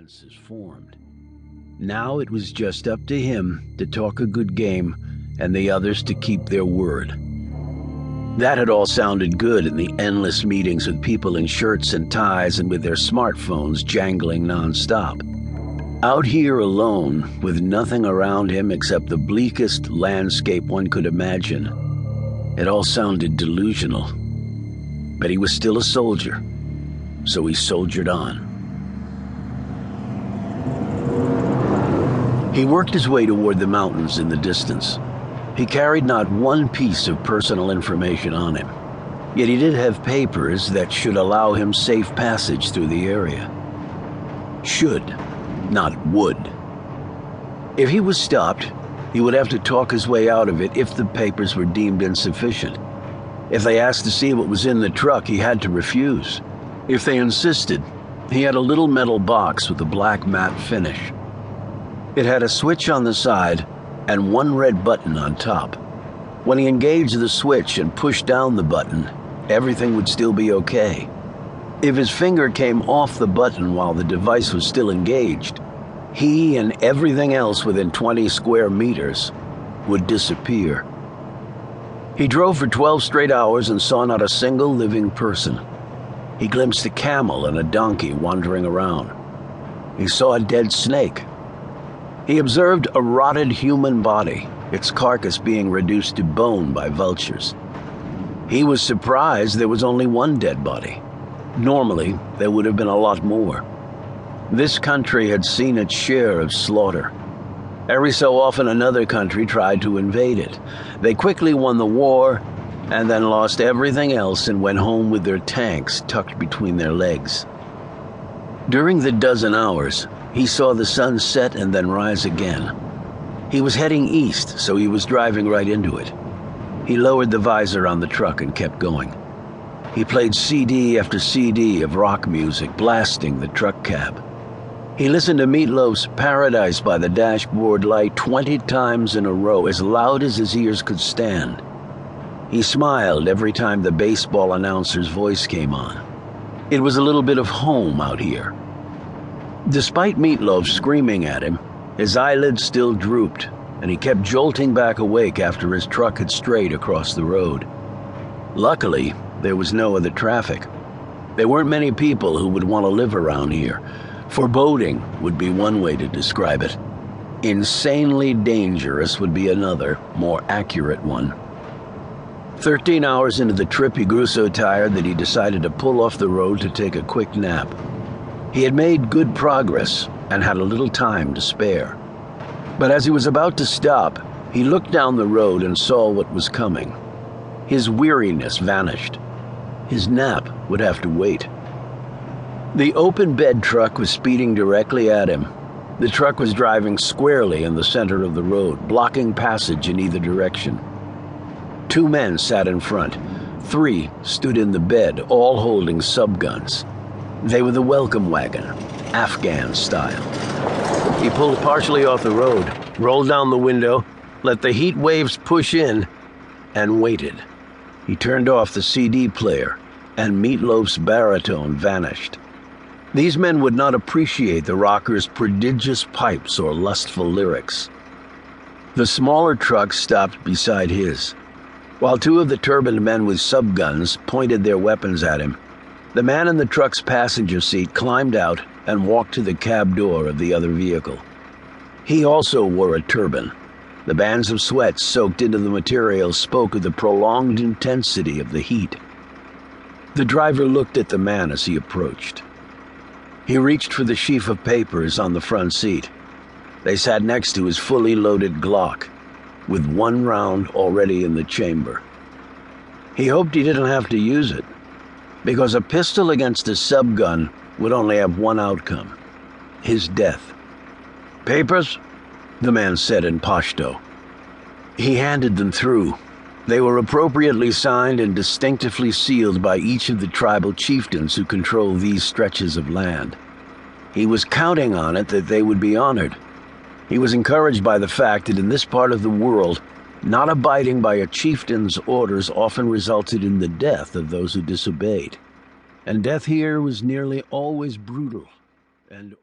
alliances formed. Now it was just up to him to talk a good game and the others to keep their word. That had all sounded good in the endless meetings with people in shirts and ties and with their smartphones jangling nonstop. Out here alone, with nothing around him except the bleakest landscape one could imagine, it all sounded delusional. But he was still a soldier, so he soldiered on. He worked his way toward the mountains in the distance. He carried not one piece of personal information on him, yet he did have papers that should allow him safe passage through the area. Should, not would. If he was stopped, he would have to talk his way out of it if the papers were deemed insufficient. If they asked to see what was in the truck, he had to refuse. If they insisted, he had a little metal box with a black matte finish. It had a switch on the side and one red button on top. When he engaged the switch and pushed down the button, everything would still be okay. If his finger came off the button while the device was still engaged, he and everything else within 20 square meters would disappear. He drove for 12 straight hours and saw not a single living person. He glimpsed a camel and a donkey wandering around. He saw a dead snake. He observed a rotted human body, its carcass being reduced to bone by vultures. He was surprised there was only one dead body. Normally, there would have been a lot more. This country had seen its share of slaughter. Every so often another country tried to invade it. They quickly won the war and then lost everything else and went home with their tanks tucked between their legs. During the dozen hours, he saw the sun set and then rise again. He was heading east, so he was driving right into it. He lowered the visor on the truck and kept going. He played CD after CD of rock music, blasting the truck cab. He listened to Meatloaf's Paradise by the dashboard light 20 times in a row, as loud as his ears could stand. He smiled every time the baseball announcer's voice came on. It was a little bit of home out here. Despite Meatloaf screaming at him, his eyelids still drooped, and he kept jolting back awake after his truck had strayed across the road. Luckily, there was no other traffic. There weren't many people who would want to live around here. Foreboding would be one way to describe it. Insanely dangerous would be another, more accurate one. 13 hours into the trip, he grew so tired that he decided to pull off the road to take a quick nap. He had made good progress and had a little time to spare. But as he was about to stop, he looked down the road and saw what was coming. His weariness vanished. His nap would have to wait. The open bed truck was speeding directly at him. The truck was driving squarely in the center of the road, blocking passage in either direction. 2 men sat in front. 3 stood in the bed, all holding subguns. They were the welcome wagon, Afghan style. He pulled partially off the road, rolled down the window, let the heat waves push in, and waited. He turned off the CD player, and Meatloaf's baritone vanished. These men would not appreciate the rocker's prodigious pipes or lustful lyrics. The smaller truck stopped beside his. While 2 of the turbaned men with subguns pointed their weapons at him, the man in the truck's passenger seat climbed out and walked to the cab door of the other vehicle. He also wore a turban. The bands of sweat soaked into the material spoke of the prolonged intensity of the heat. The driver looked at the man as he approached. He reached for the sheaf of papers on the front seat. They sat next to his fully loaded Glock, with 1 round already in the chamber. He hoped he didn't have to use it, because a pistol against a subgun would only have one outcome: his death. "Papers?" the man said in Pashto. He handed them through. They were appropriately signed and distinctively sealed by each of the tribal chieftains who control these stretches of land. He was counting on it that they would be honored. He was encouraged by the fact that in this part of the world, not abiding by a chieftain's orders often resulted in the death of those who disobeyed. And death here was nearly always brutal and